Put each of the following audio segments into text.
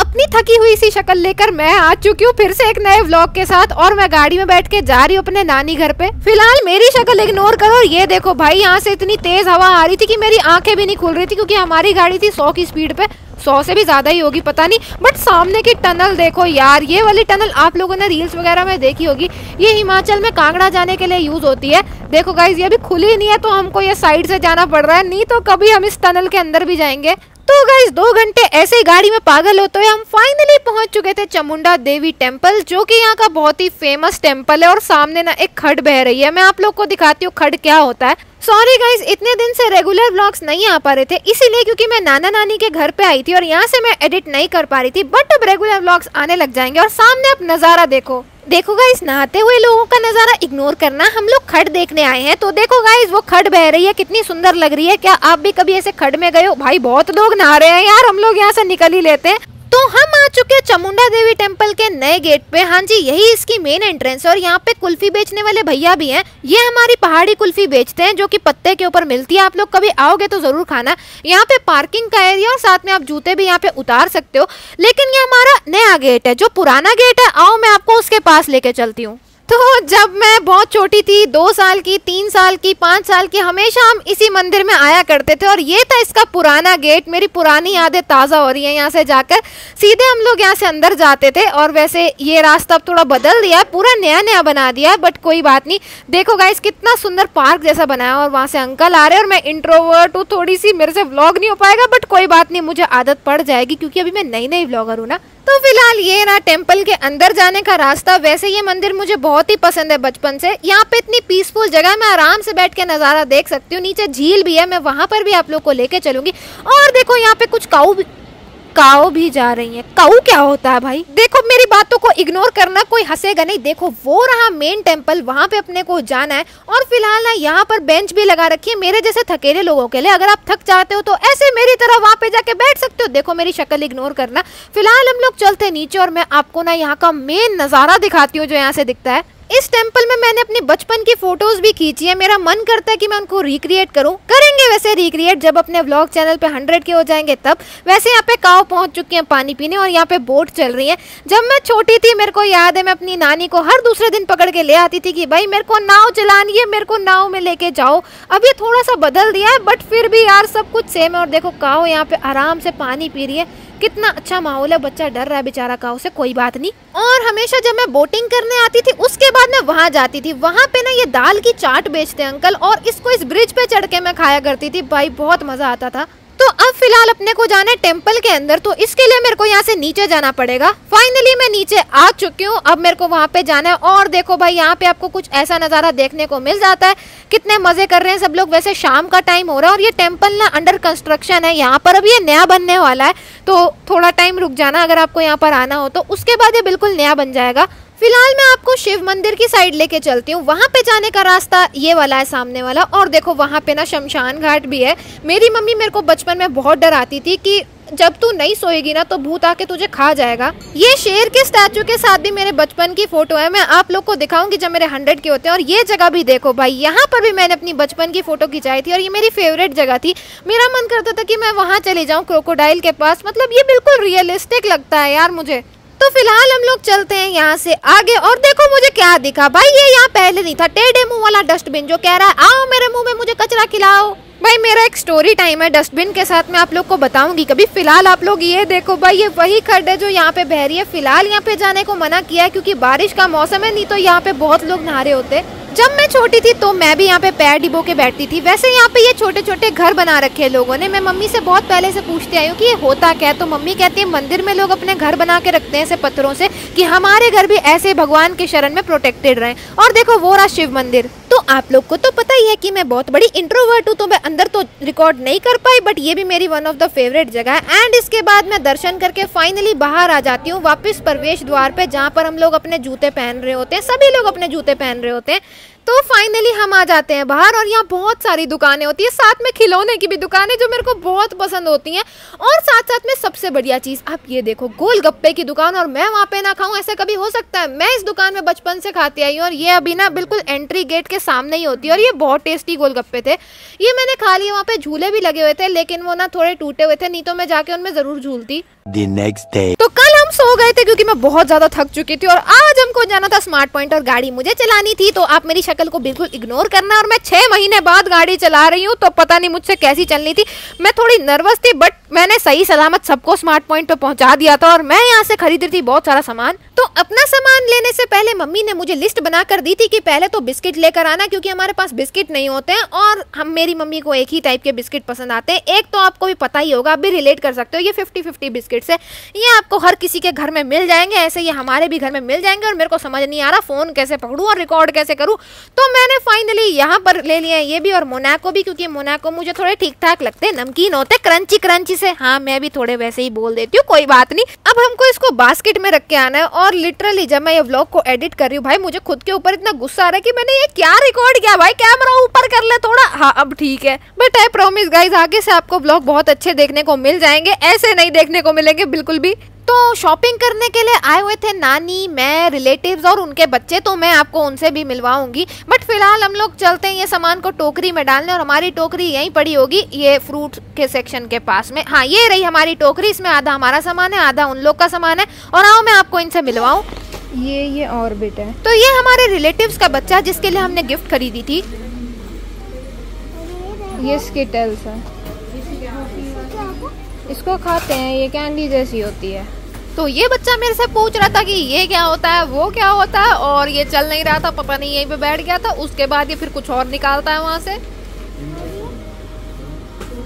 अपनी थकी हुई सी शक्ल लेकर मैं आ चुकी हूँ फिर से एक नए व्लॉग के साथ और मैं गाड़ी में बैठ के जा रही हूँ अपने नानी घर पे। फिलहाल मेरी शक्ल इग्नोर करो और ये देखो भाई यहाँ से इतनी तेज हवा आ रही थी कि मेरी आंखें भी नहीं खुल रही थी क्योंकि हमारी गाड़ी थी 100 की स्पीड पे, 100 से भी ज्यादा ही होगी पता नहीं। बट सामने की टनल देखो यार, ये वाली टनल आप लोगों ने रील्स वगैरह में देखी होगी, ये हिमाचल में कांगड़ा जाने के लिए यूज होती है। देखो गाइज ये अभी खुली नहीं है तो हमको ये साइड से जाना पड़ रहा है, नहीं तो कभी हम इस टनल के अंदर भी जाएंगे। तो गाइस 2 घंटे ऐसे ही गाड़ी में पागल होते हुए हम फाइनली पहुंच चुके थे चामुंडा देवी टेम्पल, जो कि यहाँ का बहुत ही फेमस टेम्पल है। और सामने ना एक खड्ड बह रही है, मैं आप लोग को दिखाती हूँ खड्ड क्या होता है। सॉरी गाइज इतने दिन से रेगुलर व्लॉग्स नहीं आ पा रहे थे, इसीलिए क्योंकि मैं नाना नानी के घर पे आई थी और यहाँ से मैं एडिट नहीं कर पा रही थी। बट अब रेगुलर व्लॉग्स आने लग जाएंगे। और सामने आप नजारा देखो, देखो गाइस नहाते हुए लोगों का नजारा इग्नोर करना, हम लोग खड्ड देखने आए हैं। तो देखो गाइस वो खड्ड बह रही है, कितनी सुंदर लग रही है। क्या आप भी कभी ऐसे खड्ड में गए हो? भाई बहुत लोग नहा रहे हैं यार, हम लोग यहाँ से निकल ही लेते हैं। तो हम आ चुके हैं चामुंडा देवी टेम्पल के नए गेट पे। हाँ जी यही इसकी मेन एंट्रेंस है और यहाँ पे कुल्फी बेचने वाले भैया भी हैं। ये हमारी पहाड़ी कुल्फी बेचते हैं जो कि पत्ते के ऊपर मिलती है। आप लोग कभी आओगे तो जरूर खाना। यहाँ पे पार्किंग का एरिया और साथ में आप जूते भी यहाँ पे उतार सकते हो। लेकिन ये हमारा नया गेट है, जो पुराना गेट है आओ मैं आपको उसके पास लेके चलती हूँ। तो जब मैं बहुत छोटी थी, 2 साल की, 3 साल की, 5 साल की, हमेशा हम इसी मंदिर में आया करते थे और ये था इसका पुराना गेट। मेरी पुरानी यादें ताज़ा हो रही हैं यहाँ से जाकर। सीधे हम लोग यहाँ से अंदर जाते थे और वैसे ये रास्ता अब थोड़ा बदल दिया है, पूरा नया नया बना दिया है। बट कोई बात नहीं, देखो गाइस कितना सुंदर पार्क जैसा बनाया और वहाँ से अंकल आ रहे हैं। और मैं इंट्रोवर्ट हूँ, थोड़ी सी मेरे से व्लॉग नहीं हो पाएगा, बट कोई बात नहीं, मुझे आदत पड़ जाएगी क्योंकि अभी मैं नई नई व्लॉगर हूँ ना। तो फिलहाल ये ना टेम्पल के अंदर जाने का रास्ता। वैसे ये मंदिर मुझे बहुत ही पसंद है बचपन से। यहाँ पे इतनी पीसफुल जगह, मैं आराम से बैठ के नज़ारा देख सकती हूँ। नीचे झील भी है, मैं वहाँ पर भी आप लोग को लेके चलूंगी। और देखो यहाँ पे कुछ काऊ भी जा रही हैं। काऊ क्या होता है भाई? देखो मेरी बातों को इग्नोर करना, कोई हंसेगा नहीं। देखो वो रहा मेन टेम्पल, वहाँ पे अपने को जाना है। और फिलहाल ना यहाँ पर बेंच भी लगा रखी है मेरे जैसे थकेले लोगों के लिए। अगर आप थक जाते हो तो ऐसे मेरी तरह वहाँ पे जाके बैठ सकते हो। देखो मेरी शक्ल इग्नोर करना। फिलहाल हम लोग चलते हैं नीचे और मैं आपको ना यहाँ का मेन नज़ारा दिखाती हूँ जो यहाँ से दिखता है। इस टेम्पल में मैंने अपनी बचपन की फोटोज भी खींची है। मेरा मन करता है कि मैं उनको रिक्रिएट करूं। करेंगे वैसे रिक्रिएट जब अपने व्लॉग चैनल पे 100 के हो जाएंगे तब। वैसे यहाँ पे काऊ पहुंच चुकी हैं पानी पीने और यहाँ पे बोट चल रही है। जब मैं छोटी थी मेरे को याद है मैं अपनी नानी को हर दूसरे दिन पकड़ के ले आती थी कि भाई मेरे को नाव चलानी है, मेरे को नाव में लेके जाओ। अब ये थोड़ा सा बदल दिया है बट फिर भी यार सब कुछ सेम है। और देखो काऊ यहाँ पे आराम से पानी पी रही है, कितना अच्छा माहौल है। बच्चा डर रहा है बेचारा काऊ से, कोई बात नहीं। और हमेशा जब मैं बोटिंग करने आती थी उसके बाद मैं वहाँ जाती थी। वहाँ पे ना ये दाल की चाट बेचते हैं अंकल और इसको इस ब्रिज पे चढ़ के मैं खाया करती थी। भाई बहुत मजा आता था। तो अब फिलहाल अपने को जाना है टेम्पल के अंदर, तो इसके लिए मेरे को यहाँ से नीचे जाना पड़ेगा। फाइनली मैं नीचे आ चुकी हूँ, अब मेरे को वहाँ पे जाना है। और देखो भाई यहाँ पे आपको कुछ ऐसा नज़ारा देखने को मिल जाता है। कितने मजे कर रहे हैं सब लोग। वैसे शाम का टाइम हो रहा है और ये टेम्पल ना अंडर कंस्ट्रक्शन है, यहाँ पर अभी ये नया बनने वाला है। तो थोड़ा टाइम रुक जाना अगर आपको यहाँ पर आना हो तो, उसके बाद ये बिल्कुल नया बन जाएगा। फिलहाल मैं आपको शिव मंदिर की साइड लेके चलती हूँ। वहाँ पे जाने का रास्ता ये वाला है, सामने वाला। और देखो वहाँ पे ना शमशान घाट भी है। मेरी मम्मी मेरे को बचपन में बहुत डराती थी कि जब तू नहीं सोएगी ना तो भूत आके तुझे खा जाएगा। ये शेर के स्टैचू के साथ भी मेरे बचपन की फोटो है, मैं आप लोग को दिखाऊंगी जब मेरे 100 के होते हैं। और ये जगह भी देखो भाई, यहाँ पर भी मैंने अपनी बचपन की फोटो खिंचाई थी और ये मेरी फेवरेट जगह थी। मेरा मन करता था कि मैं वहाँ चली जाऊँ क्रोकोडाइल के पास, मतलब ये बिल्कुल रियलिस्टिक लगता है यार मुझे। तो फिलहाल हम लोग चलते हैं यहाँ से आगे। और देखो मुझे क्या दिखा भाई, ये यहाँ पहले नहीं था, टेढ़े मुंह वाला डस्टबिन जो कह रहा है आओ मेरे मुंह में मुझे कचरा खिलाओ। भाई मेरा एक स्टोरी टाइम है डस्टबिन के साथ, मैं आप लोग को बताऊंगी कभी। फिलहाल आप लोग ये देखो भाई, ये वही खड्ड है जो यहाँ पे बह रही है। फिलहाल यहाँ पे जाने को मना किया है क्योंकि बारिश का मौसम है, नहीं तो यहाँ पे बहुत लोग नहा रहे होते। जब मैं छोटी थी तो मैं भी यहाँ पे पैर डिबो के बैठती थी। वैसे यहाँ पे ये छोटे छोटे घर बना रखे हैं लोगों ने। मैं मम्मी से बहुत पहले से पूछते आई हूँ कि ये होता क्या है, तो मम्मी कहती है मंदिर में लोग अपने घर बना के रखते हैं ऐसे पत्थरों से कि हमारे घर भी ऐसे भगवान के शरण में प्रोटेक्टेड रहे। और देखो वो रहा शिव मंदिर। तो आप लोग को तो पता ही है कि मैं बहुत बड़ी इंट्रोवर्ट हूँ, तो मैं अंदर तो रिकॉर्ड नहीं कर पाई, बट ये भी मेरी वन ऑफ द फेवरेट जगह है। एंड इसके बाद मैं दर्शन करके फाइनली बाहर आ जाती हूँ वापस प्रवेश द्वार पे, जहाँ पर हम लोग अपने जूते पहन रहे होते हैं। सभी लोग अपने जूते पहन रहे होते हैं। तो फाइनली हम आ जाते हैं बाहर और यहाँ बहुत सारी दुकानें होती है, साथ में खिलौने की भी दुकानें जो मेरे को बहुत पसंद होती हैं। और साथ साथ में सबसे बढ़िया चीज़ आप ये देखो, गोलगप्पे की दुकान। और मैं वहाँ पे ना खाऊं ऐसा कभी हो सकता है? मैं इस दुकान में बचपन से खाती आई हूँ और ये अभी ना बिल्कुल एंट्री गेट के सामने ही होती है। और ये बहुत टेस्टी गोलगप्पे थे, ये मैंने खा लिए। वहाँ पे झूले भी लगे हुए थे लेकिन वो ना थोड़े टूटे हुए थे, नहीं तो मैं जाके उनमें जरूर झूलती। The next day. तो हम सो गए थे क्योंकि मैं बहुत ज्यादा थक चुकी थी और आज हमको जाना था स्मार्ट पॉइंट और गाड़ी मुझे चलानी थी। तो आप मेरी शक्ल को बिल्कुल इग्नोर करना। और मैं 6 महीने बाद गाड़ी चला रही हूँ तो पता नहीं मुझसे कैसी चलनी थी। मैं थोड़ी नर्वस थी बट मैंने सही सलामत सबको स्मार्ट पॉइंट पे पहुंचा दिया था। और मैं यहाँ से खरीद रही थी बहुत सारा सामान। तो अपना सामान लेने से पहले मम्मी ने मुझे लिस्ट बना कर दी थी कि पहले तो बिस्किट लेकर आना, क्योंकि हमारे पास बिस्किट नहीं होते हैं और मेरी मम्मी को एक ही टाइप के बिस्किट पसंद आते हैं। एक तो आपको भी पता ही होगा, आप भी रिलेट कर सकते हो, ये 50-50 बिस्किट्स है। ये आपको हर किसी के घर में मिल जाएंगे, ऐसे ये हमारे भी घर में मिल जाएंगे। और मेरे को समझ नहीं आ रहा फोन कैसे पकड़ूं और रिकॉर्ड कैसे करूं, तो मैंने फाइनली यहाँ पर ले लिया है ये भी और मोनाको भी, क्योंकि मोनाको मुझे थोड़े ठीक ठाक लगते हैं, नमकीन होते, क्रंची क्रंची से। हाँ, मैं भी थोड़े वैसे ही बोल देती हूँ, कोई बात नहीं। अब हमको इसको बास्केट में रख के आना है। और लिटरली जब मैं ये व्लॉग को एडिट कर रही हूँ भाई, मुझे खुद के ऊपर इतना गुस्सा आ रहा है कि मैंने ये क्या रिकॉर्ड किया। भाई कैमरा ऊपर कर ले थोड़ा। हाँ अब ठीक है, बट आई प्रॉमिस गाइस आगे से आपको व्लॉग बहुत अच्छे देखने को मिल जाएंगे, ऐसे नहीं देखने को मिलेंगे बिल्कुल भी। तो शॉपिंग करने के लिए आए हुए थे नानी, मैं, रिलेटिव्स और उनके बच्चे, तो मैं आपको उनसे भी मिलवाऊंगी। बट फिलहाल हम लोग चलते हैं ये सामान को टोकरी में डालने, और हमारी टोकरी यहीं पड़ी होगी ये फ्रूट के सेक्शन के पास में। हाँ ये रही हमारी टोकरी, इसमें आधा हमारा सामान है, आधा उन लोग का सामान है। और आओ मैं आपको इनसे मिलवाऊं। ये ऑर्बिट है। तो ये हमारे रिलेटिव्स का बच्चा जिसके लिए हमने गिफ्ट खरीदी थी। ये स्किटल्स है, इसको खाते हैं, ये कैंडी जैसी होती है। तो ये बच्चा मेरे से पूछ रहा था कि ये क्या होता है, वो क्या होता है, और ये चल नहीं रहा था, पता नहीं यहीं पे बैठ गया था। उसके बाद ये फिर कुछ और निकालता है वहां से।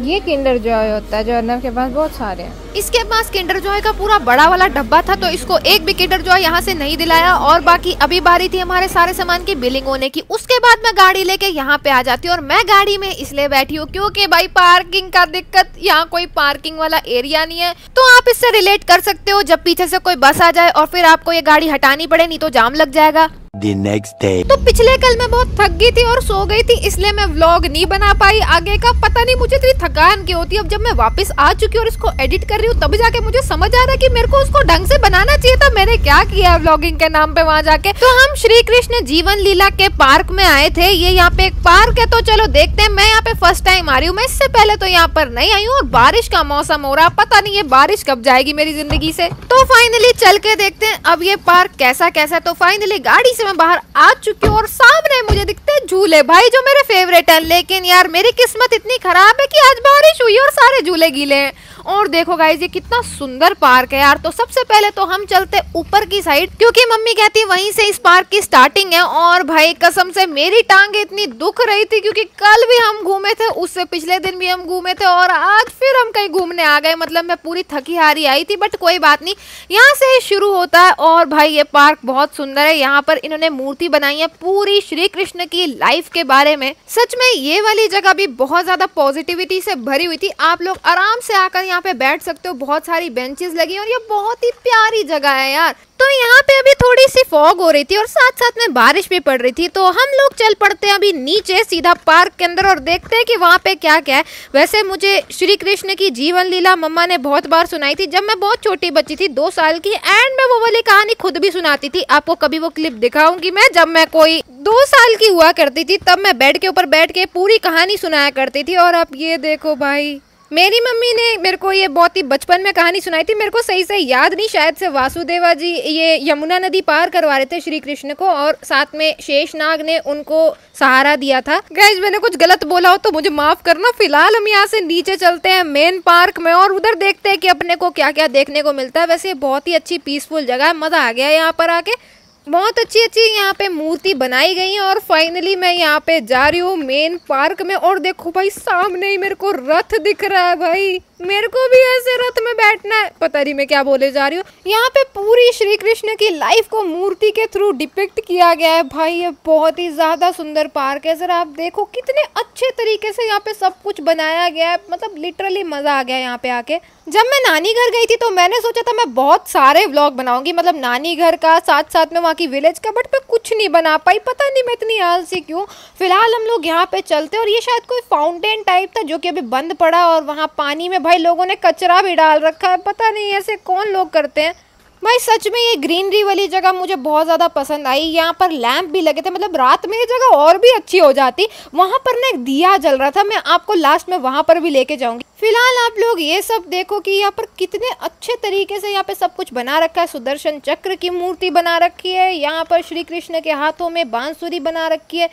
ये किंडर जॉय होता है जो अर्नव के पास बहुत सारे हैं। इसके पास किंडर जॉय का पूरा बड़ा वाला डब्बा था, तो इसको एक भी किंडर जॉय यहाँ से नहीं दिलाया। और बाकी अभी बारी थी हमारे सारे सामान की बिलिंग होने की। उसके बाद मैं गाड़ी लेके यहाँ पे आ जाती हूँ। और मैं गाड़ी में इसलिए बैठी हूँ क्योंकि भाई पार्किंग का दिक्कत, यहाँ कोई पार्किंग वाला एरिया नहीं है। तो आप इससे रिलेट कर सकते हो, जब पीछे से कोई बस आ जाए और फिर आपको ये गाड़ी हटानी पड़े, नहीं तो जाम लग जाएगा। The next day. तो पिछले कल मैं बहुत थक गई थी और सो गई थी, इसलिए मैं व्लॉग नहीं बना पाई आगे का। पता नहीं मुझे इतनी थकान क्यों होती है। अब जब मैं वापस आ चुकी हूँ और इसको एडिट कर रही हूँ तब जाके मुझे समझ आ रहा है कि मेरे को उसको ढंग से बनाना चाहिए था। मैंने क्या किया व्लॉगिंग के नाम पे वहाँ जाके। तो हम श्री कृष्ण जीवन लीला के पार्क में आए थे। ये यहाँ पे एक पार्क है, तो चलो देखते हैं। मैं यहाँ पे फर्स्ट टाइम आ रही हूँ, मैं इससे पहले तो यहाँ पर नहीं आई हूँ। और बारिश का मौसम हो रहा, पता नहीं ये बारिश कब जाएगी मेरी जिंदगी से। तो फाइनली चल के देखते हैं अब ये पार्क कैसा कैसा। तो फाइनली गाड़ी से मैं बाहर आ चुकी हूँ और सामने मुझे दिखते हैं झूले भाई, जो मेरे फेवरेट है। लेकिन यार मेरी किस्मत इतनी खराब है कि आज बारिश हुई और सारे झूले गीले हैं। और देखो गाइस ये कितना सुंदर पार्क है यार। तो सबसे पहले तो हम चलते ऊपर की साइड, क्योंकि मम्मी कहती वहीं से इस पार्क की स्टार्टिंग है। और भाई कसम से मेरी टांगे इतनी दुख रही थी, क्योंकि कल भी हम घूमे थे, उससे पिछले दिन भी हम घूमे थे और आज फिर हम कहीं घूमने आ गए। मतलब मैं पूरी थकी हारी आई थी, बट कोई बात नहीं, यहाँ से शुरू होता है। और भाई ये पार्क बहुत सुंदर है। यहाँ पर इन्होंने मूर्ति बनाई है पूरी श्री कृष्ण की लाइफ के बारे में। सच में ये वाली जगह भी बहुत ज्यादा पॉजिटिविटी से भरी हुई थी। आप लोग आराम से आकर यहाँ पे बैठ सकते हो, बहुत सारी बेंचेस लगी और ये बहुत ही प्यारी जगह है यार। तो यहाँ पे अभी थोड़ी सी फॉग हो रही थी और साथ साथ में बारिश भी पड़ रही थी। तो हम लोग चल पड़ते हैं अभी नीचे सीधा पार्क के अंदर और देखते हैं कि वहाँ पे क्या क्या है। वैसे मुझे श्री कृष्ण की जीवन लीला मम्मा ने बहुत बार सुनाई थी जब मैं बहुत छोटी बच्ची थी, 2 साल की। एंड मैं वो वाली कहानी खुद भी सुनाती थी। आपको कभी वो क्लिप दिखाऊंगी मैं, जब मैं कोई 2 साल की हुआ करती थी तब मैं बेड के ऊपर बैठ के पूरी कहानी सुनाया करती थी। और अब ये देखो भाई, मेरी मम्मी ने मेरे को ये बहुत ही बचपन में कहानी सुनाई थी। मेरे को सही से याद नहीं, शायद से वासुदेवा जी ये यमुना नदी पार करवा रहे थे श्री कृष्ण को और साथ में शेषनाग ने उनको सहारा दिया था। गाइस मैंने कुछ गलत बोला हो तो मुझे माफ करना। फिलहाल हम यहाँ से नीचे चलते हैं मेन पार्क में और उधर देखते हैं कि अपने को क्या क्या देखने को मिलता है। वैसे बहुत ही अच्छी पीसफुल जगह है, मजा आ गया यहाँ पर आके। बहुत अच्छी अच्छी यहाँ पे मूर्ति बनाई गई है। और फाइनली मैं यहाँ पे जा रही हूँ मेन पार्क में और देखो भाई सामने ही मेरे को रथ दिख रहा है। भाई मेरे को भी ऐसे रथ में बैठना है, पता नहीं मैं क्या बोले जा रही हूँ। यहाँ पे पूरी श्री कृष्ण की लाइफ को मूर्ति के थ्रू डिपिक्ट किया गया है। भाई ये बहुत ही ज्यादा सुंदर पार्क है। जरा आप देखो कितने अच्छे तरीके से यहाँ पे सब कुछ बनाया गया है, मतलब लिटरली मजा आ गया यहाँ पे आके। जब मैं नानी घर गई थी तो मैंने सोचा था मैं बहुत सारे व्लॉग बनाऊंगी, मतलब नानी घर का साथ साथ में वहाँ की विलेज का, बट मैं कुछ नहीं बना पाई। पता नहीं मैं इतनी आलसी क्यों। फिलहाल हम लोग यहाँ पे चलते और ये शायद कोई फाउंटेन टाइप था जो कि अभी बंद पड़ा और वहाँ पानी में भाई लोगों ने कचरा भी डाल रखा है। पता नहीं ऐसे कौन लोग करते हैं। भाई सच में ये ग्रीनरी वाली जगह मुझे बहुत ज़्यादा पसंद आई। यहाँ पर लैंप भी लगे थे, मतलब रात में ये जगह और भी अच्छी हो जाती। वहाँ पर ना एक दिया जल रहा था, मैं आपको लास्ट में वहाँ पर भी लेके जाऊंगी। फिलहाल आप लोग ये सब देखो कि यहाँ पर कितने अच्छे तरीके से यहाँ पे सब कुछ बना रखा है। सुदर्शन चक्र की मूर्ति बना रखी है, यहाँ पर श्री कृष्ण के हाथों में बांसुरी बना रखी है।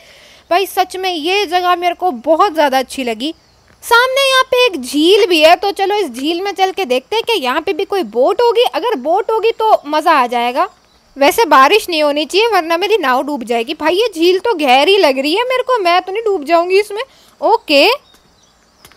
भाई सच में ये जगह मेरे को बहुत ज़्यादा अच्छी लगी। सामने यहाँ पे एक झील भी है, तो चलो इस झील में चल के देखते हैं कि यहाँ पे भी कोई बोट होगी। अगर बोट होगी तो मज़ा आ जाएगा। वैसे बारिश नहीं होनी चाहिए वरना मेरी नाव डूब जाएगी। भाई ये झील तो गहरी लग रही है मेरे को, मैं तो नहीं डूब जाऊंगी इसमें। ओके,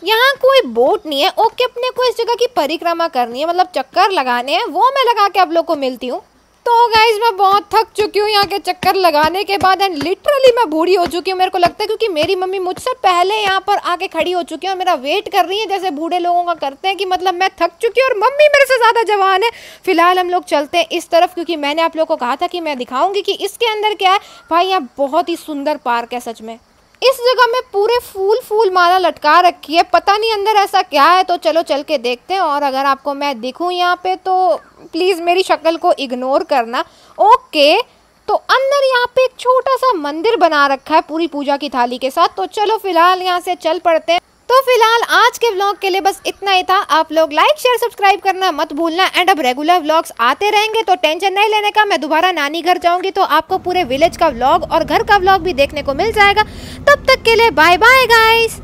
यहाँ कोई बोट नहीं है। ओके, अपने को इस जगह की परिक्रमा करनी है, मतलब चक्कर लगाने हैं, वो मैं लगा के आप लोग को मिलती हूँ। तो गाइज मैं बहुत थक चुकी हूँ यहाँ के चक्कर लगाने के बाद, एंड लिटरली मैं बूढ़ी हो चुकी हूँ मेरे को लगता है, क्योंकि मेरी मम्मी मुझसे पहले यहाँ पर आके खड़ी हो चुकी है और मेरा वेट कर रही है, जैसे बूढ़े लोगों का करते हैं कि मतलब मैं थक चुकी हूँ और मम्मी मेरे से ज़्यादा जवान है। फिलहाल हम लोग चलते हैं इस तरफ, क्योंकि मैंने आप लोग को कहा था कि मैं दिखाऊंगी कि इसके अंदर क्या है। भाई यहाँ बहुत ही सुंदर पार्क है सच में। इस जगह में पूरे फूल माला लटका रखी है, पता नहीं अंदर ऐसा क्या है, तो चलो चल के देखते हैं। और अगर आपको मैं दिखूं यहाँ पे तो प्लीज़ मेरी शक्ल को इग्नोर करना। ओके, तो अंदर यहाँ पे एक छोटा सा मंदिर बना रखा है पूरी पूजा की थाली के साथ। तो चलो फिलहाल यहाँ से चल पड़ते हैं। तो फिलहाल आज के व्लॉग के लिए बस इतना ही था। आप लोग लाइक शेयर सब्सक्राइब करना मत भूलना, एंड अब रेगुलर व्लॉग्स आते रहेंगे तो टेंशन नहीं लेने का। मैं दोबारा नानी घर जाऊंगी तो आपको पूरे विलेज का व्लॉग और घर का व्लॉग भी देखने को मिल जाएगा। तब तक के लिए बाय बाय गाइस।